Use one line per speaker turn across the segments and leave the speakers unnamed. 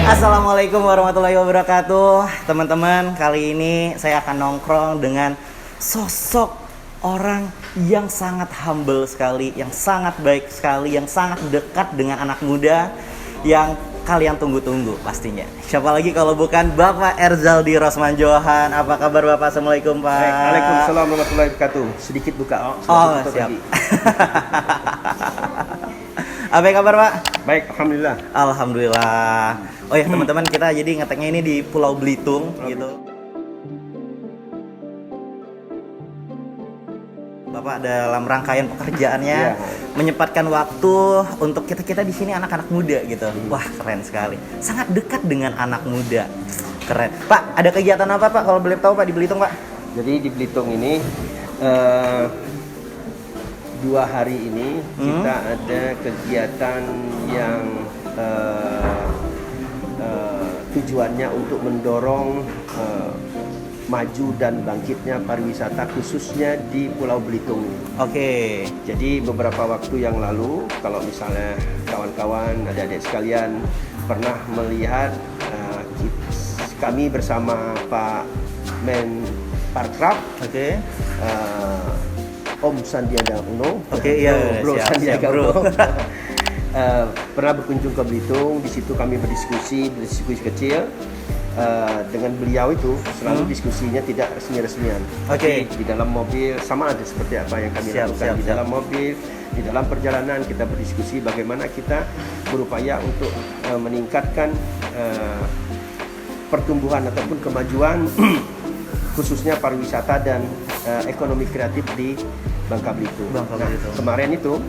Assalamualaikum warahmatullahi wabarakatuh. Teman-teman, kali ini saya akan nongkrong dengan sosok orang yang sangat humble sekali, yang sangat baik sekali, yang sangat dekat dengan anak muda yang kalian tunggu-tunggu pastinya. Siapa lagi kalau bukan Bapak Erzaldi Rosman Johan. Apa kabar Bapak? Assalamualaikum Pak.
Waalaikumsalam warahmatullahi wabarakatuh. Sedikit buka.
Siap. Apa kabar Pak?
Baik, alhamdulillah.
Alhamdulillah. Oh ya teman-teman, kita jadi ngeteknya ini di Pulau Belitung gitu. Bapak dalam rangkaian pekerjaannya menyempatkan waktu untuk kita di sini anak-anak muda gitu. Wah, keren sekali. Sangat dekat dengan anak muda. Keren. Pak, ada kegiatan apa Pak kalau boleh tahu Pak di Belitung Pak?
Jadi di Belitung ini 2 hari ini kita ada kegiatan yang tujuannya untuk mendorong maju dan bangkitnya pariwisata khususnya di Pulau Belitung.
Oke.
Jadi beberapa waktu yang lalu, kalau misalnya kawan-kawan, adik-adik sekalian pernah melihat kami bersama Pak Men Parkraf, Om Sandiaga Uno, Bro
siap,
Sandiaga
bro.
Uno, pernah berkunjung ke Belitung. Di situ kami berdiskusi kecil. Dengan beliau itu selalu diskusinya tidak resmi-resmian. Di dalam mobil sama ada seperti apa yang kami lakukan di dalam mobil, di dalam perjalanan kita berdiskusi bagaimana kita berupaya untuk meningkatkan pertumbuhan ataupun kemajuan khususnya pariwisata dan ekonomi kreatif di Bangka Belitung. Kemarin itu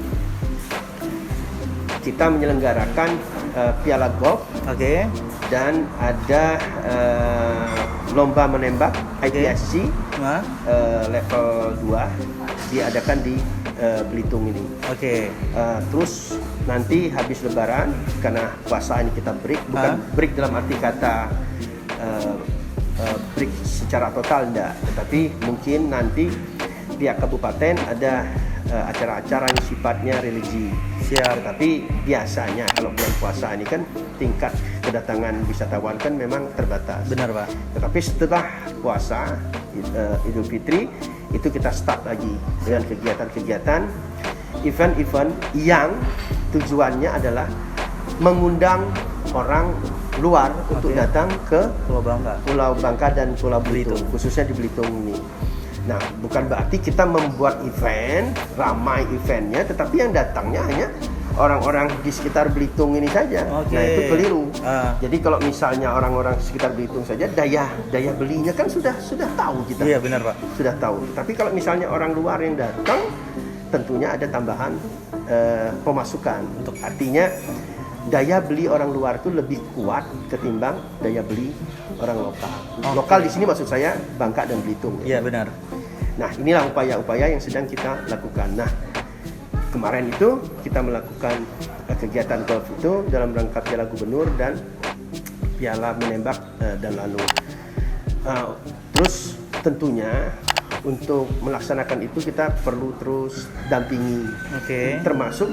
kita menyelenggarakan piala golf, dan ada lomba menembak IPSC level 2 diadakan di Belitung ini. Terus nanti habis Lebaran, karena puasa ini kita break, bukan break dalam arti kata break secara total enggak, tetapi mungkin nanti pihak kabupaten ada acara-acara yang sifatnya religi. Tetapi biasanya kalau bulan puasa ini kan tingkat kedatangan wisatawan kan memang terbatas.
Benar Pak.
Tetapi setelah puasa Idul Fitri itu kita start lagi dengan kegiatan-kegiatan, event-event yang tujuannya adalah mengundang orang luar untuk datang ke Pulau Bangka dan Pulau Belitung, khususnya di Belitung ini. Nah, bukan berarti kita membuat event, ramai eventnya, tetapi yang datangnya hanya orang-orang di sekitar Belitung ini saja. Nah, itu keliru. Jadi kalau misalnya orang-orang sekitar Belitung saja, daya belinya kan sudah tahu kita.
Iya, benar Pak.
Sudah tahu. Tapi kalau misalnya orang luar yang datang, tentunya ada tambahan pemasukan. Artinya daya beli orang luar itu lebih kuat ketimbang daya beli orang lokal. Lokal di sini maksud saya Bangka dan Belitung.
Iya, benar.
Nah, inilah upaya-upaya yang sedang kita lakukan. Nah, kemarin itu kita melakukan kegiatan golf itu dalam rangka Piala Gubernur dan Piala Menembak dan lalu. Terus tentunya untuk melaksanakan itu kita perlu terus dampingi. Termasuk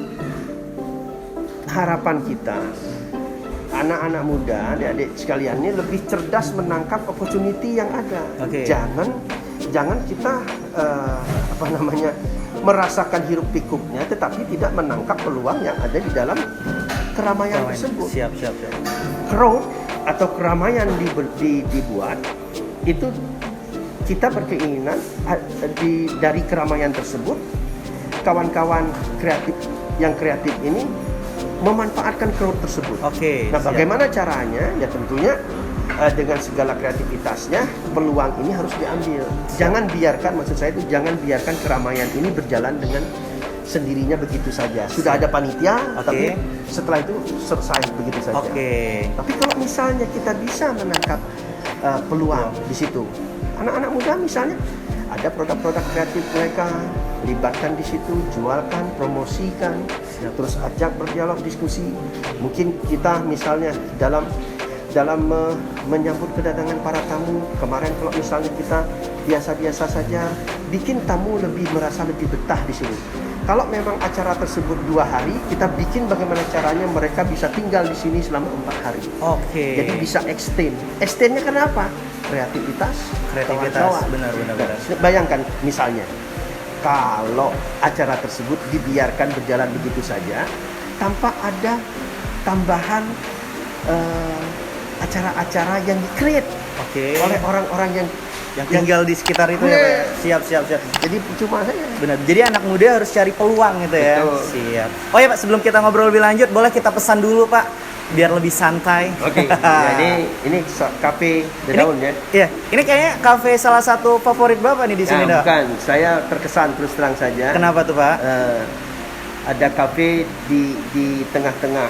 harapan kita anak-anak muda, adik-adik sekalian ini lebih cerdas menangkap opportunity yang ada. Jangan kita merasakan hiruk pikuknya, tetapi tidak menangkap peluang yang ada di dalam keramaian tersebut. Crowd atau keramaian dibuat itu kita berkeinginan dari keramaian tersebut kawan-kawan kreatif ini memanfaatkan crowd tersebut. Nah, bagaimana caranya? Ya tentunya dengan segala kreativitasnya peluang ini harus diambil. Jangan biarkan keramaian ini berjalan dengan sendirinya begitu saja. Sudah ada panitia, tapi setelah itu selesai begitu saja. Tapi kalau misalnya kita bisa menangkap peluang di situ, anak-anak muda misalnya ada produk-produk kreatif mereka, libatkan di situ, jualkan, promosikan, terus ajak berdialog, diskusi. Mungkin kita misalnya dalam menyambut kedatangan para tamu, kemarin kalau misalnya kita biasa-biasa saja, bikin tamu merasa lebih betah di sini. Kalau memang acara tersebut 2 hari, kita bikin bagaimana caranya mereka bisa tinggal di sini selama 4 hari.
Oke.
Jadi bisa extend. Extendnya kenapa? Kreativitas. kawan-kawan.
Benar.
Nah, bayangkan misalnya, kalau acara tersebut dibiarkan berjalan begitu saja, tanpa ada tambahan acara-acara yang di-create oleh orang-orang yang
tinggal di sekitar itu ya Pak ya? Siap.
Jadi cuma saja.
Benar. Jadi anak muda harus cari peluang gitu ya.
Betul.
Siap. Oh ya Pak, sebelum kita ngobrol lebih lanjut, boleh kita pesan dulu Pak, biar lebih santai.
Oke. Ya, ini kafe The Daun ya.
Iya, ini kayaknya kafe salah satu favorit Bapak nih di sini, Dok.
Bukan, saya terkesan terus terang saja.
Kenapa tuh Pak?
Ada kafe di tengah-tengah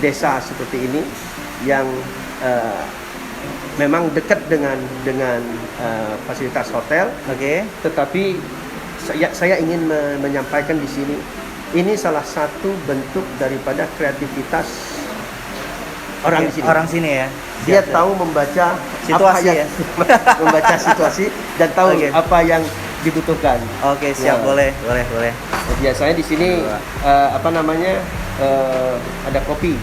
desa seperti ini yang memang dekat dengan fasilitas hotel.
Oke.
Tetapi saya ingin menyampaikan di sini, ini salah satu bentuk daripada kreativitas orang di sini.
Orang sini ya.
Dia
Siap.
tahu membaca
Situasi
apa yang,
ya.
membaca situasi dan tahu
Oke.
apa yang dibutuhkan.
Oke, siap.
Ya.
Boleh.
Biasanya di sini ada kopi.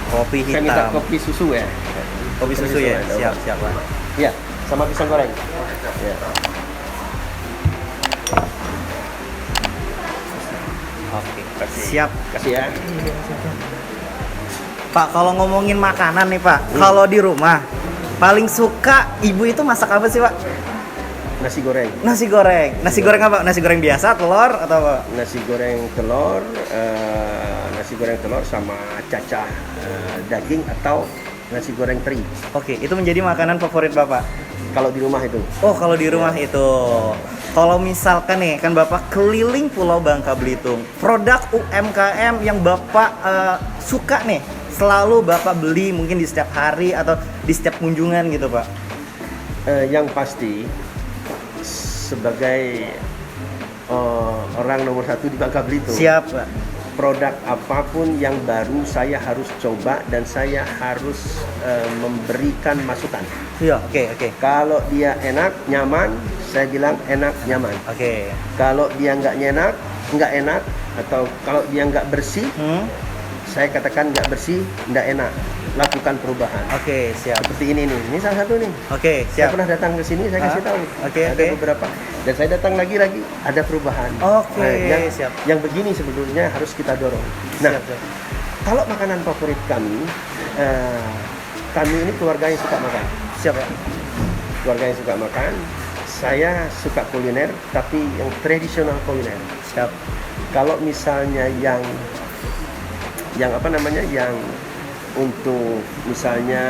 Kopi
Saya minta
hitam.
kopi susu ya.
Kopi susu ya. Siap Pak.
Ya, sama pisang goreng. Ya.
Oke. Siap.
Kasih ya.
Pak, kalau ngomongin makanan nih Pak, kalau di rumah paling suka ibu itu masak apa sih Pak?
Nasi goreng.
Nasi goreng apa? Nasi goreng biasa, telur atau apa?
Nasi goreng telur sama cacah daging atau nasi goreng teri.
Oke, itu menjadi makanan favorit Bapak.
Kalau di rumah itu.
Oh, kalau di rumah itu. Kalau misalkan nih, kan Bapak keliling Pulau Bangka Belitung, produk UMKM yang Bapak suka nih, selalu Bapak beli mungkin di setiap hari atau di setiap kunjungan gitu Pak.
Yang pasti sebagai orang nomor 1 di Bangka Belitung.
Siap Pak.
Produk apapun yang baru saya harus coba dan saya harus memberikan masukan.
Iya, oke.
Kalau dia enak, nyaman, saya bilang enak, nyaman.
Oke.
Kalau dia nggak enak, atau kalau dia nggak bersih, saya katakan nggak bersih, nggak enak. Lakukan perubahan.
Oke, siap.
Seperti ini nih. Ini salah satu nih.
Oke,
Saya
siap.
pernah datang ke sini, saya kasih tahu. Ada beberapa. Dan saya datang lagi ada perubahan.
Oke, siap.
Yang begini sebetulnya harus kita dorong. Nah,
Siap.
kalau makanan favorit kami, kami ini keluarga yang suka makan.
Siap ya.
Keluarga yang suka makan. Saya suka kuliner, tapi yang tradisional kuliner.
Siap.
Kalau misalnya yang untuk misalnya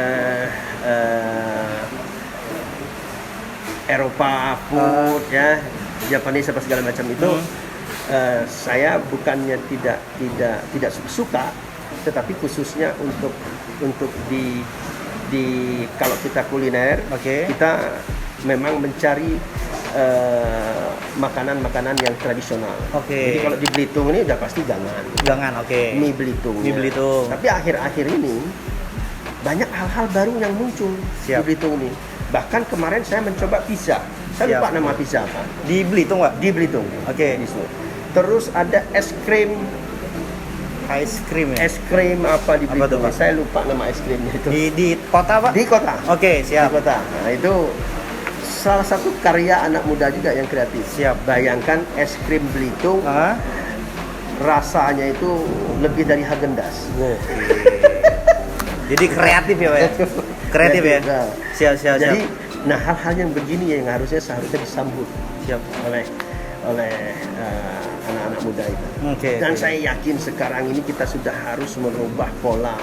Eropa food ya, Japanese apa segala macam itu, saya bukannya tidak suka, tetapi khususnya untuk di kalau kita kuliner, kita memang mencari makanan-makanan yang tradisional. Jadi kalau di Belitung ini udah pasti gangan. Mie Belitung. Tapi akhir-akhir ini banyak hal-hal baru yang muncul di Belitung ini. Bahkan kemarin saya mencoba pizza. Saya lupa nama pizza apa.
Di Belitung, Pak?
Di Belitung. Terus ada es krim
ya?
Es krim apa di Belitung? Saya lupa nama es krimnya itu.
Di kota, Pak?
Di kota.
Oke, siap.
Di kota. Nah, itu salah satu karya anak muda juga yang kreatif.
Siap.
Bayangkan es krim Belitung, rasanya itu lebih dari Häagen-Dazs. Jadi
kreatif ya Pak ya? Kreatif ya? Siap.
Jadi, nah hal-hal yang begini yang seharusnya disambut oleh anak-anak muda itu. Dan saya yakin sekarang ini kita sudah harus merubah pola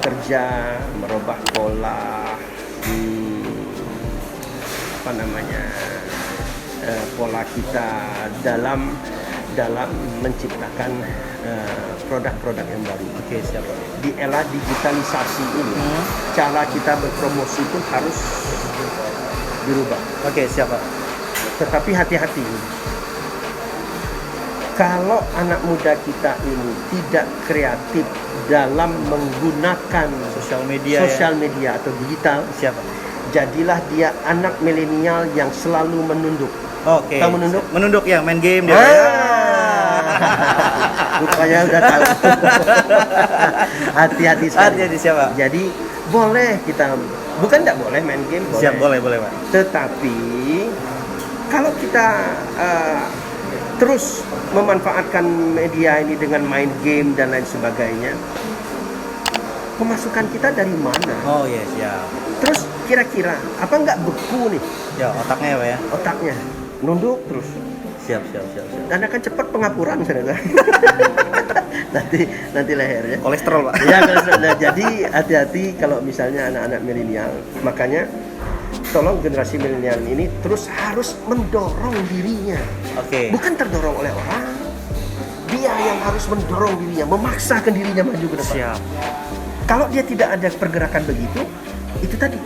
kerja, merubah pola pola kita dalam menciptakan produk-produk yang baru.
Siap.
Di era digitalisasi ini, cara kita berpromosi pun harus dirubah.
Siap Pak.
Tetapi hati-hati. Kalau anak muda kita ini tidak kreatif dalam menggunakan
sosial media
atau digital,
siap.
Jadilah dia anak milenial yang selalu menunduk.
Oke.
Tahu menunduk?
Menunduk ya, main game dia.
Rupanya udah tahu. Hati-hati sekali.
Hati-hati siapa?
Jadi boleh kita, bukan tidak boleh main game, boleh.
Siap, boleh Pak.
Tetapi kalau kita terus memanfaatkan media ini dengan main game dan lain sebagainya, pemasukan kita dari mana?
Oh iya, siap.
Terus kira-kira apa nggak beku nih
Ya, otaknya ya Pak ya.
otaknya, nunduk terus,
Siap.
dan akan cepat pengapuran saudara. nanti lehernya.
Kolesterol Pak.
Ya, nah, jadi hati-hati kalau misalnya anak-anak milenial. Makanya tolong generasi milenial ini terus harus mendorong dirinya.
Oke.
Bukan terdorong oleh orang. Dia yang harus mendorong dirinya, memaksakan dirinya maju ke depan.
Siap.
Kalau dia tidak ada pergerakan begitu, itu tadi.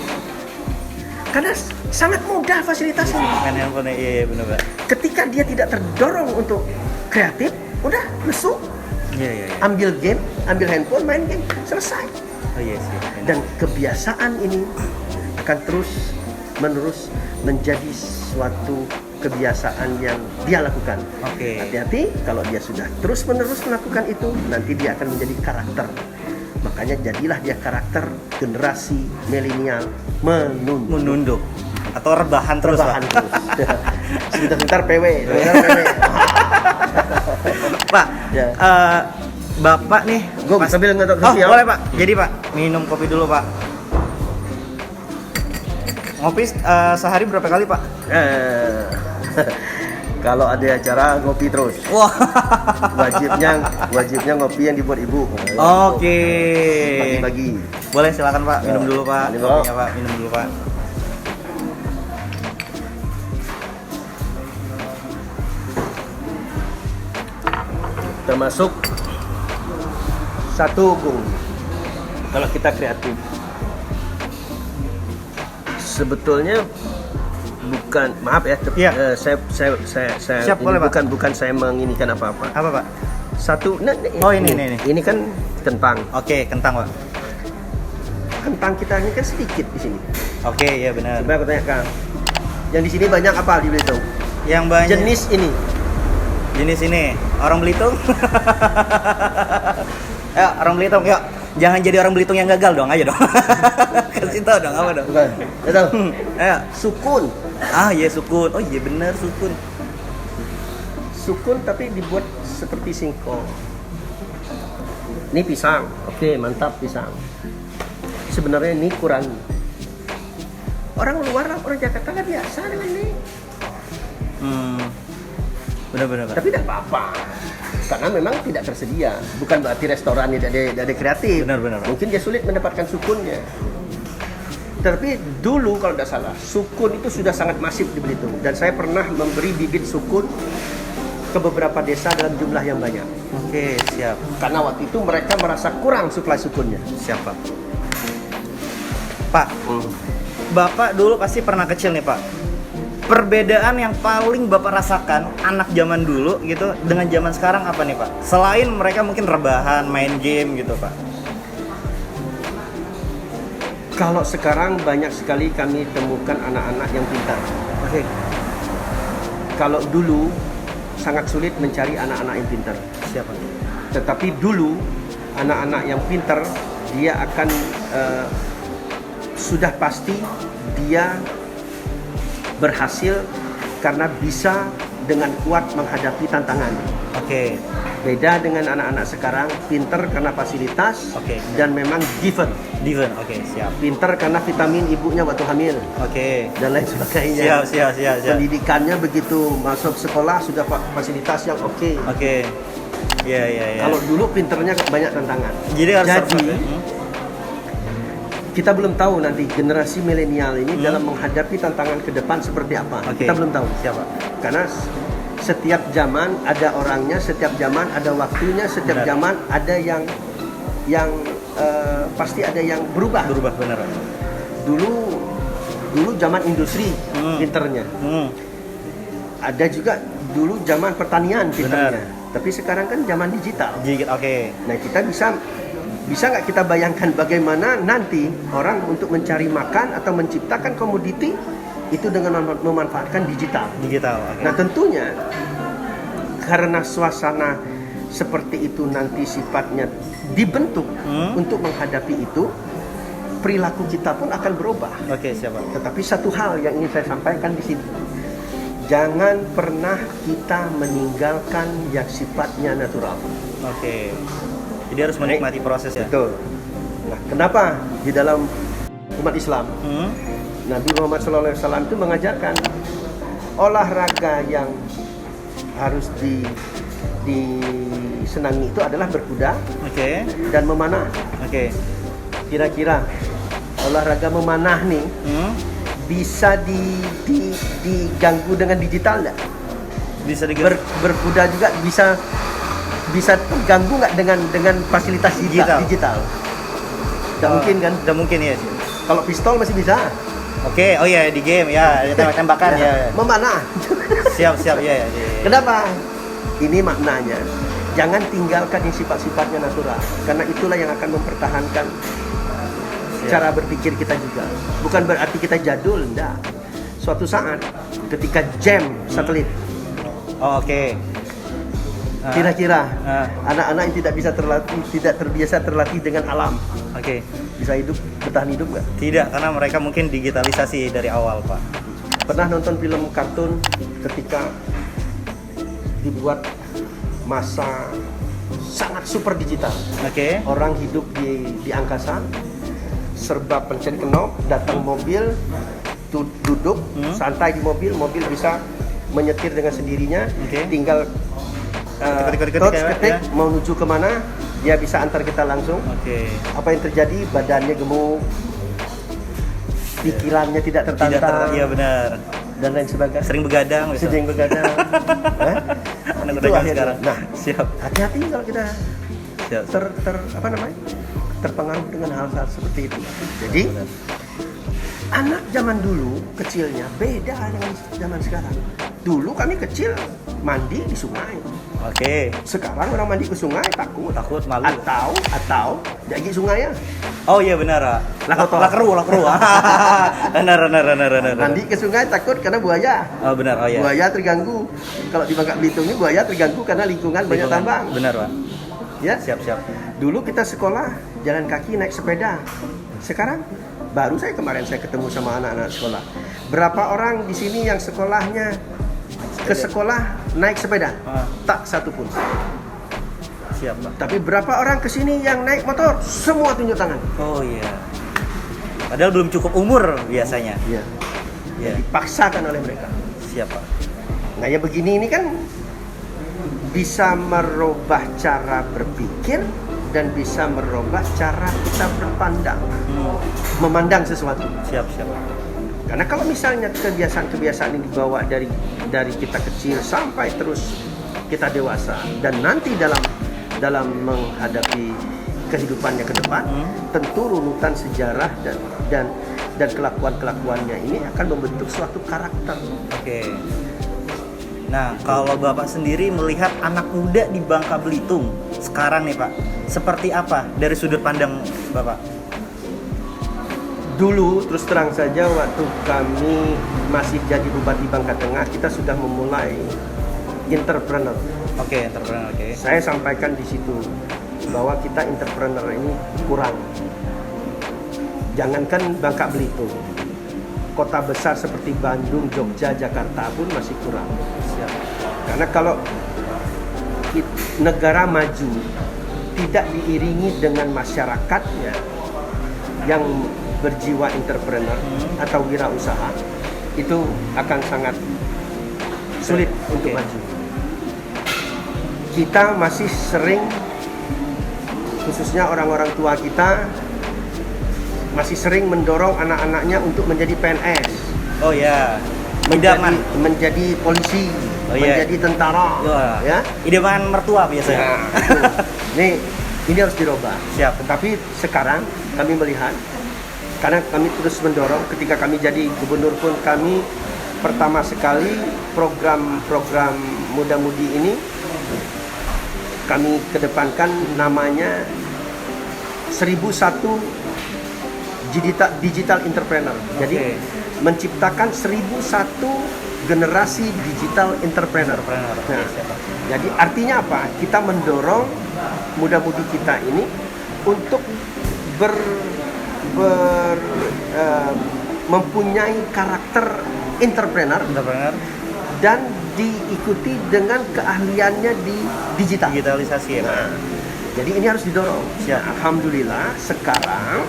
Karena sangat mudah fasilitasnya.
Main handphone, iya benar Pak.
Ketika dia tidak terdorong untuk kreatif, udah lesu.
Iya.
Ambil game, ambil handphone, main game, selesai.
Oh iya sih.
Dan kebiasaan ini akan terus menerus menjadi suatu kebiasaan yang dia lakukan.
Oke.
Hati-hati kalau dia sudah terus menerus melakukan itu, nanti dia akan menjadi karakter. Makanya jadilah dia karakter generasi milenial
Menunduk atau rebahan terus
Rebahan
Pak.
terus. Sebentar PW.
Pak,
Ya.
Bapak nih
Gua sambil ngetok kopi, ya.
boleh Pak. Jadi Pak, minum kopi dulu Pak. Ngopi sehari berapa kali Pak?
Kalau ada acara ngopi terus.
Wah.
Wajibnya ngopi yang dibuat ibu.
Oke.
Pagi-pagi.
Boleh silakan Pak, minum dulu Pak.
Minum.
Kopinya Pak, minum dulu Pak.
Termasuk satu, Bung. Kalau kita kreatif, sebetulnya bukan, maaf ya,
Iya.
saya
Siap,
ini
boleh, Pak.
bukan saya menginikan apa-apa.
Apa Pak?
Satu,
Oh, ini.
Ini kan kentang.
Oke, kentang Pak.
Kentang kita ini kan sedikit di sini.
Oke, iya benar.
Coba aku tanyakan. Yang di sini banyak apa di Belitung?
Yang banyak
Jenis ini.
jenis ini orang Belitung. Ayo, orang Belitung, yuk. Jangan jadi orang Belitung yang gagal dong, ayo dong. Kasih tau dong, apa dong?
Bukan. Tahu.
Ayo.
Sukun.
Ah, iya sukun. Oh iya benar sukun.
Sukun tapi dibuat seperti singkong. Ini pisang. Oke, mantap pisang. Sebenarnya ini kurang. Orang luar, orang Jakarta kan biasa dengan ini.
Benar-benar Pak.
Tapi tidak apa-apa. Karena memang tidak tersedia. Bukan berarti restoran tidak ada kreatif.
Benar-benar, Pak.
Mungkin dia sulit mendapatkan sukunnya. Tapi dulu kalau tidak salah, sukun itu sudah sangat masif di Belitung. Dan saya pernah memberi bibit sukun ke beberapa desa dalam jumlah yang banyak.
Oke, siap.
Karena waktu itu mereka merasa kurang suplai sukunnya.
Siap Pak. Pak, Bapak dulu pasti pernah kecil nih Pak. Perbedaan yang paling Bapak rasakan anak zaman dulu gitu dengan zaman sekarang apa nih Pak? Selain mereka mungkin rebahan, main game gitu Pak.
Kalau sekarang banyak sekali kami temukan anak-anak yang pintar.
Oke.
Kalau dulu sangat sulit mencari anak-anak yang pintar.
Siapa?
Tetapi dulu anak-anak yang pintar dia akan sudah pasti dia berhasil karena bisa dengan kuat menghadapi tantangan.
Oke.
Beda dengan anak-anak sekarang, pintar karena fasilitas
Oke.
dan memang given.
Diven. Oke, siap.
Pintar karena vitamin ibunya waktu hamil
Oke.
dan lain sebagainya.
Siap.
Pendidikannya begitu masuk sekolah sudah fasilitas yang oke.
Oke. Iya.
Kalau dulu pinternya banyak tantangan.
Jadi harus
Jadi,
survive, ya?
kita belum tahu nanti generasi milenial ini dalam menghadapi tantangan ke depan seperti apa.
Oke.
Kita belum tahu.
Siapa?
Karena setiap zaman ada orangnya, setiap zaman ada waktunya, setiap
Benar.
zaman ada yang pasti ada yang berubah.
Berubah benar.
Dulu zaman industri pinternya. Ada juga dulu zaman pertanian pinternya. Tapi sekarang kan zaman digital.
Oke.
Nah, kita bisa nggak kita bayangkan bagaimana nanti orang untuk mencari makan atau menciptakan komoditi itu dengan memanfaatkan digital.
Digital. Oke.
Nah tentunya karena suasana seperti itu nanti sifatnya dibentuk untuk menghadapi itu, perilaku kita pun akan berubah.
Oke, siapa?
Tetapi satu hal yang ingin saya sampaikan di sini, jangan pernah kita meninggalkan yang sifatnya natural.
Oke. Jadi harus menikmati proses ya.
Betul. Nah, kenapa di dalam umat Islam Nabi Muhammad SAW itu mengajarkan olahraga yang harus disenangi itu adalah berkuda dan memanah.
Oke.
Kira-kira olahraga memanah nih bisa diganggu dengan digital nggak?
Bisa diganggu.
Berkuda juga bisa terganggu nggak dengan fasilitas digital? Tidak mungkin kan?
Tidak mungkin ya.
Kalau pistol masih bisa.
Oke, oh iya di game ya, tembak-tembakan ya.
Memanah.
Siap ya.
Kenapa? Ini maknanya. Jangan tinggalkan yang sifat-sifatnya natural, karena itulah yang akan mempertahankan cara berpikir kita juga. Bukan berarti kita jadul, enggak. Suatu saat ketika jam satelit.
Oh, oke.
Kira-kira anak-anak yang tidak terbiasa terlatih dengan alam.
Oke.
Bisa bertahan hidup nggak?
Tidak, karena mereka mungkin digitalisasi dari awal, Pak.
Pernah nonton film kartun ketika dibuat masa sangat super digital.
Oke.
Orang hidup di angkasa, serba pencet knop, datang mobil, duduk santai di mobil bisa menyetir dengan sendirinya, tinggal ketik mau menuju kemana, dia bisa antar kita langsung. Apa yang terjadi? Badannya gemuk, pikirannya tidak tertantang.
Iya benar.
Dan lain sebagainya.
Sering begadang.
Itu akhirnya. Nah,
siap.
Hati-hati kalau kita terpengaruh dengan hal-hal seperti itu. Jadi anak zaman dulu kecilnya beda dengan zaman sekarang. Dulu kami kecil mandi di sungai.
Oke.
Sekarang orang mandi ke sungai takut,
malu.
Atau jadi sungai ya.
Oh iya benar, Pak. Lakeru. Benar.
Mandi ke sungai takut karena buaya.
Oh benar, oh iya.
Buaya terganggu. Kalau di Bangka Belitung ini buaya terganggu karena lingkungan banyak tambang.
Benar, Pak.
Ya.
Siap.
Dulu kita sekolah jalan kaki naik sepeda. Sekarang baru kemarin saya ketemu sama anak-anak sekolah. Berapa orang di sini yang sekolahnya ke sekolah naik sepeda? Tak satu pun.
Siap, Pak.
Tapi berapa orang ke sini yang naik motor? Semua tunjuk tangan.
Oh iya. Padahal belum cukup umur biasanya.
Iya. Dipaksakan oleh mereka.
Siap, Pak.
Nah, ya begini ini kan bisa merubah cara berpikir dan bisa merubah cara kita berpandang, memandang sesuatu. Siap. Karena kalau misalnya kebiasaan-kebiasaan ini dibawa dari kita kecil sampai terus kita dewasa dan nanti dalam menghadapi kehidupannya ke depan, tentu runutan sejarah dan kelakuan-kelakuannya ini akan membentuk suatu karakter.
Oke. Nah, kalau Bapak sendiri melihat anak muda di Bangka Belitung sekarang nih, Pak, seperti apa dari sudut pandang Bapak?
Dulu, terus terang saja, waktu kami masih jadi Bupati Bangka Tengah, kita sudah memulai entrepreneur.
Oke, entrepreneur, oke.
Saya sampaikan di situ bahwa kita entrepreneur ini kurang. Jangankan Bangka Belitung, kota besar seperti Bandung, Jogja, Jakarta pun masih kurang.
Siap.
Karena kalau negara maju tidak diiringi dengan masyarakatnya yang berjiwa entrepreneur atau wirausaha, itu akan sangat sulit untuk maju. Kita masih sering, khususnya orang-orang tua kita, masih sering mendorong anak-anaknya untuk menjadi PNS.
Oh ya,
menjadi polisi, menjadi tentara. Ya,
idaman mertua biasanya.
Nah, ini harus dirubah.
Siap.
Tetapi sekarang kami melihat, karena kami terus mendorong, ketika kami jadi gubernur pun kami pertama sekali program muda-mudi ini kami kedepankan, namanya 1001 digital entrepreneur. Jadi menciptakan 1001 generasi digital entrepreneur.
Oke,
Nah,
siap, Pak.
jadi artinya apa? Kita mendorong muda-mudi kita ini untuk mempunyai karakter entrepreneur
Entrepreneur,
dan diikuti dengan keahliannya di digital.
digitalisasi ya, Pak.
Nah, jadi ini harus didorong.
Siap.
Alhamdulillah sekarang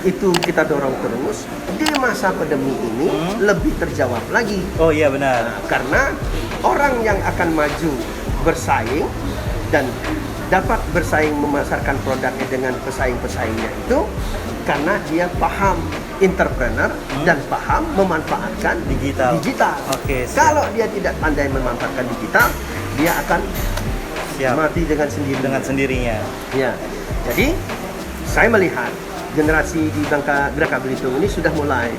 itu kita dorong terus. Di masa pandemi ini lebih terjawab lagi.
Oh iya benar.
Nah, karena orang yang akan maju bersaing dan dapat bersaing memasarkan produknya dengan pesaing-pesaingnya itu karena dia paham entrepreneur dan paham memanfaatkan
Digital. Oke, siap.
Kalau dia tidak pandai memanfaatkan digital, dia akan
Siap.
mati dengan sendirinya.
Dengan sendirinya.
Ya. Jadi saya melihat generasi di Bangka Geraha Belitung ini sudah mulai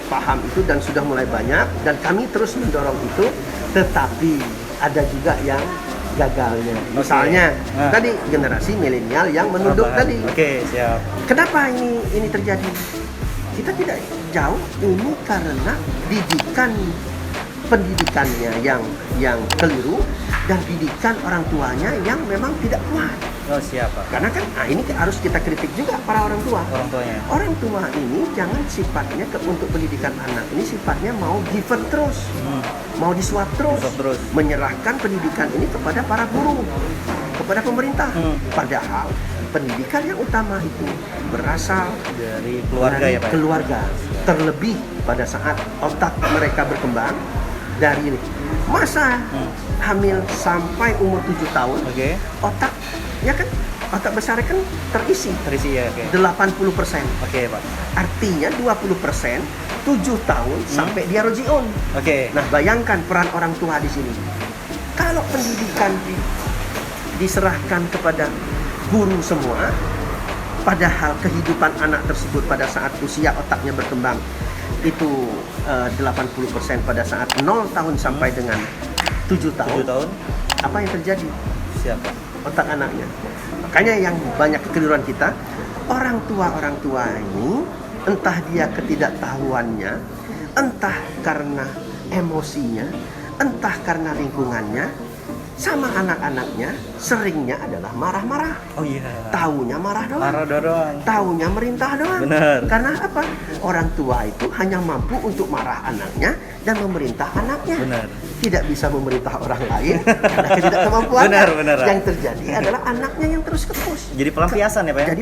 paham itu dan sudah mulai banyak dan kami terus mendorong itu, tetapi ada juga yang gagalnya. Misalnya
Nah.
tadi generasi milenial yang menunduk
Perubahan.
tadi.
Oke, siap.
Kenapa ini terjadi? Kita tidak jauh ini karena pendidikannya yang keliru dan didikan orang tuanya yang memang tidak kuat.
Oh, siap, Pak.
Karena kan ini harus kita kritik juga para orang tua.
Orang tuanya.
Orang tua ini jangan sifatnya untuk pendidikan anak ini sifatnya mau given terus, mau disuap terus,
Disuap terus.
menyerahkan pendidikan ini kepada para guru, kepada pemerintah. Padahal pendidikan yang utama itu berasal
Dari keluarga
dari
ya, Pak.
keluarga. Terlebih pada saat otak mereka berkembang dari masa hamil sampai umur 7 tahun,
Oke.
otak ya kan otak besar kan terisi
Terisi ya, oke.
80%.
Oke, Pak.
Artinya 20% 7 tahun sampai dia rojiun.
Oke.
Nah, bayangkan peran orang tua di sini. Kalau pendidikan diserahkan kepada guru semua, padahal kehidupan anak tersebut pada saat usia otaknya berkembang itu 80% pada saat 0 tahun sampai dengan 7 tahun.
7 tahun.
Apa yang terjadi?
Siap, Pak.
Otak anaknya. Makanya yang banyak kekeliruan kita, orang tua ini entah dia ketidaktahuannya, entah karena emosinya, entah karena lingkungannya, sama anak-anaknya seringnya adalah marah-marah.
Oh iya.
Taunya marah doang.
Marah doang.
Taunya merintah doang.
Benar.
Karena apa? Orang tua itu hanya mampu untuk marah anaknya dan memerintah anaknya.
Benar.
Tidak bisa memerintah orang lain karena ketidakmampuannya. Benar.
Pak.
Yang terjadi adalah anaknya yang terus terus.
Jadi pelampiasan ya, Pak?
Jadi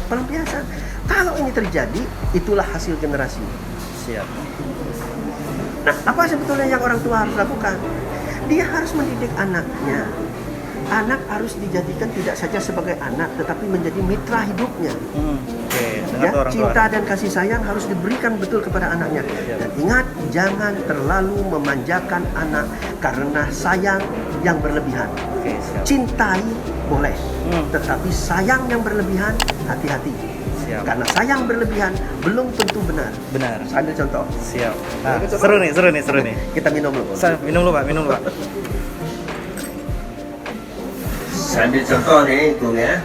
pelampiasan. Kalau ini terjadi, itulah hasil generasi.
Siap.
Nah, apa sebetulnya yang orang tua harus lakukan? Dia harus mendidik anaknya. Anak harus dijadikan tidak saja sebagai anak, tetapi menjadi mitra hidupnya.
Oke,
Ya,
dengar tuh orang tua.
cinta dan kasih sayang harus diberikan betul kepada anaknya. Dan ingat, jangan terlalu memanjakan anak karena sayang yang berlebihan.
Oke, siap.
Cintai boleh, tetapi sayang yang berlebihan hati-hati.
Siap.
Karena sayang berlebihan belum tentu benar.
Benar.
Saya ambil contoh.
Siap. Nah, seru nih.
Kita minum dulu.
Minum dulu, Pak.
Saya ambil contoh nih, Gung ya.